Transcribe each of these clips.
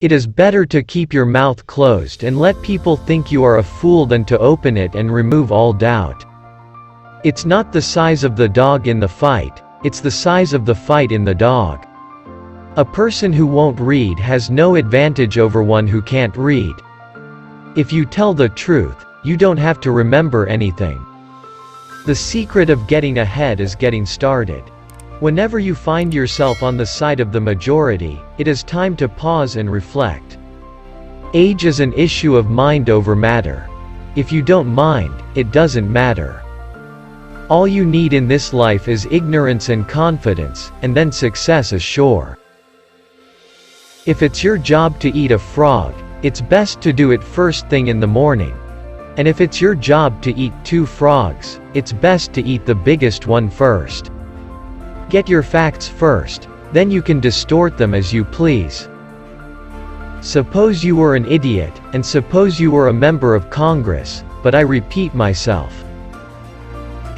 It is better to keep your mouth closed and let people think you are a fool than to open it and remove all doubt. It's not the size of the dog in the fight, it's the size of the fight in the dog. A person who won't read has no advantage over one who can't read. If you tell the truth, you don't have to remember anything. The secret of getting ahead is getting started. Whenever you find yourself on the side of the majority, it is time to pause and reflect. Age is an issue of mind over matter. If you don't mind, it doesn't matter. All you need in this life is ignorance and confidence, and then success is sure. If it's your job to eat a frog, it's best to do it first thing in the morning. And if it's your job to eat 2 frogs, it's best to eat the biggest one first. Get your facts first, then you can distort them as you please. Suppose you were an idiot, and suppose you were a member of Congress, but I repeat myself.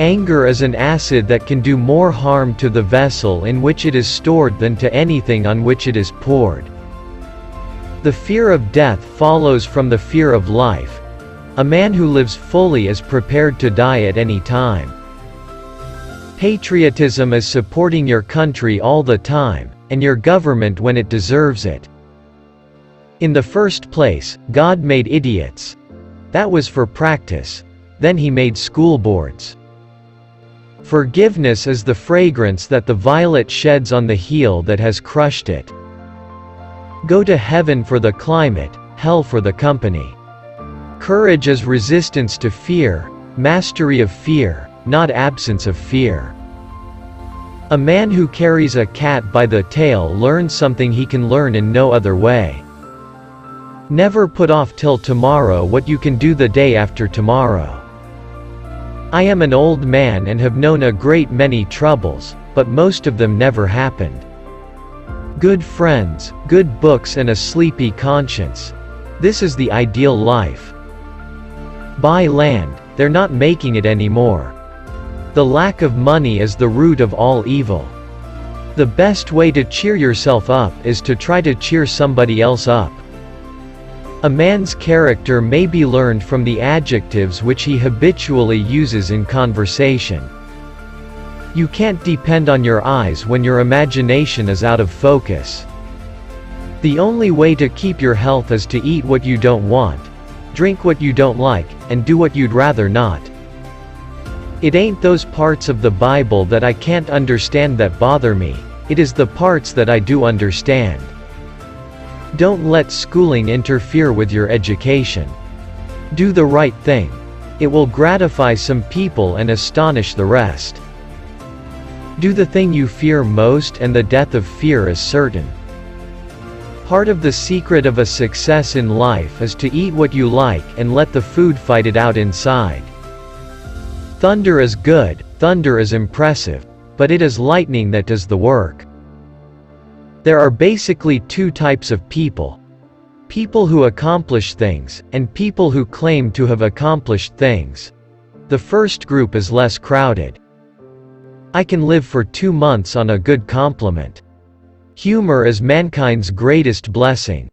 Anger is an acid that can do more harm to the vessel in which it is stored than to anything on which it is poured. The fear of death follows from the fear of life. A man who lives fully is prepared to die at any time. Patriotism is supporting your country all the time, and your government when it deserves it. In the first place, God made idiots. That was for practice. Then He made school boards. Forgiveness is the fragrance that the violet sheds on the heel that has crushed it. Go to heaven for the climate, hell for the company. Courage is resistance to fear, mastery of fear, not absence of fear. A man who carries a cat by the tail learns something he can learn in no other way. Never put off till tomorrow what you can do the day after tomorrow. I am an old man and have known a great many troubles, but most of them never happened. Good friends, good books and a sleepy conscience. This is the ideal life. Buy land, they're not making it anymore. The lack of money is the root of all evil. The best way to cheer yourself up is to try to cheer somebody else up. A man's character may be learned from the adjectives which he habitually uses in conversation. You can't depend on your eyes when your imagination is out of focus. The only way to keep your health is to eat what you don't want, drink what you don't like, and do what you'd rather not. It ain't those parts of the Bible that I can't understand that bother me, it is the parts that I do understand. Don't let schooling interfere with your education. Do the right thing. It will gratify some people and astonish the rest. Do the thing you fear most and the death of fear is certain. Part of the secret of a success in life is to eat what you like and let the food fight it out inside. Thunder is good, thunder is impressive, but it is lightning that does the work. There are basically 2 types of people. People who accomplish things, and people who claim to have accomplished things. The first group is less crowded. I can live for 2 months on a good compliment. Humor is mankind's greatest blessing.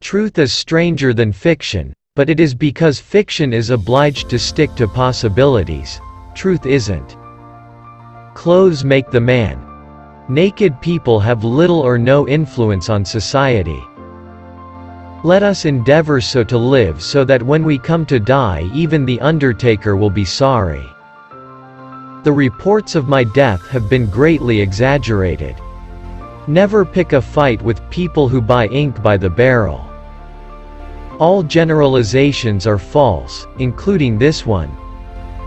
Truth is stranger than fiction, but it is because fiction is obliged to stick to possibilities. Truth isn't. Clothes make the man. Naked people have little or no influence on society. Let us endeavor so to live so that when we come to die even the undertaker will be sorry. The reports of my death have been greatly exaggerated. Never pick a fight with people who buy ink by the barrel. All generalizations are false, including this one.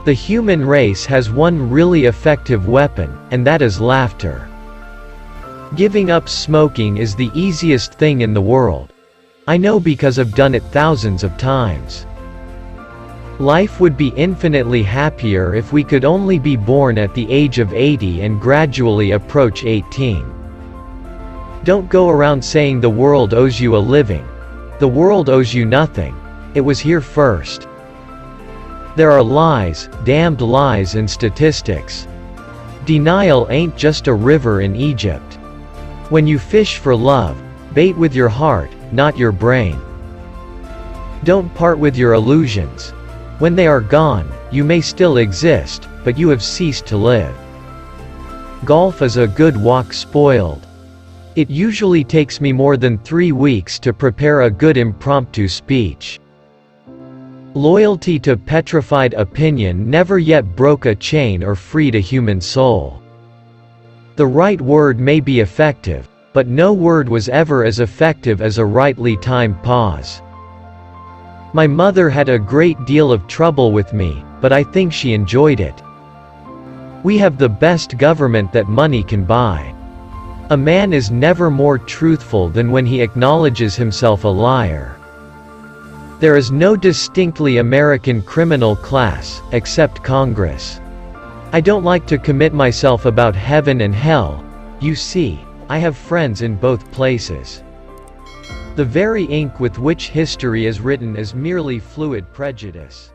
The human race has one really effective weapon, and that is laughter. Giving up smoking is the easiest thing in the world. I know because I've done it thousands of times. Life would be infinitely happier if we could only be born at the age of 80 and gradually approach 18. Don't go around saying the world owes you a living. The world owes you nothing. It was here first. There are lies, damned lies and statistics. Denial ain't just a river in Egypt. When you fish for love, bait with your heart, not your brain. Don't part with your illusions. When they are gone, you may still exist, but you have ceased to live. Golf is a good walk spoiled. It usually takes me more than 3 weeks to prepare a good impromptu speech. Loyalty to petrified opinion never yet broke a chain or freed a human soul. The right word may be effective, but no word was ever as effective as a rightly timed pause. My mother had a great deal of trouble with me, but I think she enjoyed it. We have the best government that money can buy. A man is never more truthful than when he acknowledges himself a liar. There is no distinctly American criminal class, except Congress. I don't like to commit myself about heaven and hell. You see, I have friends in both places. The very ink with which history is written is merely fluid prejudice.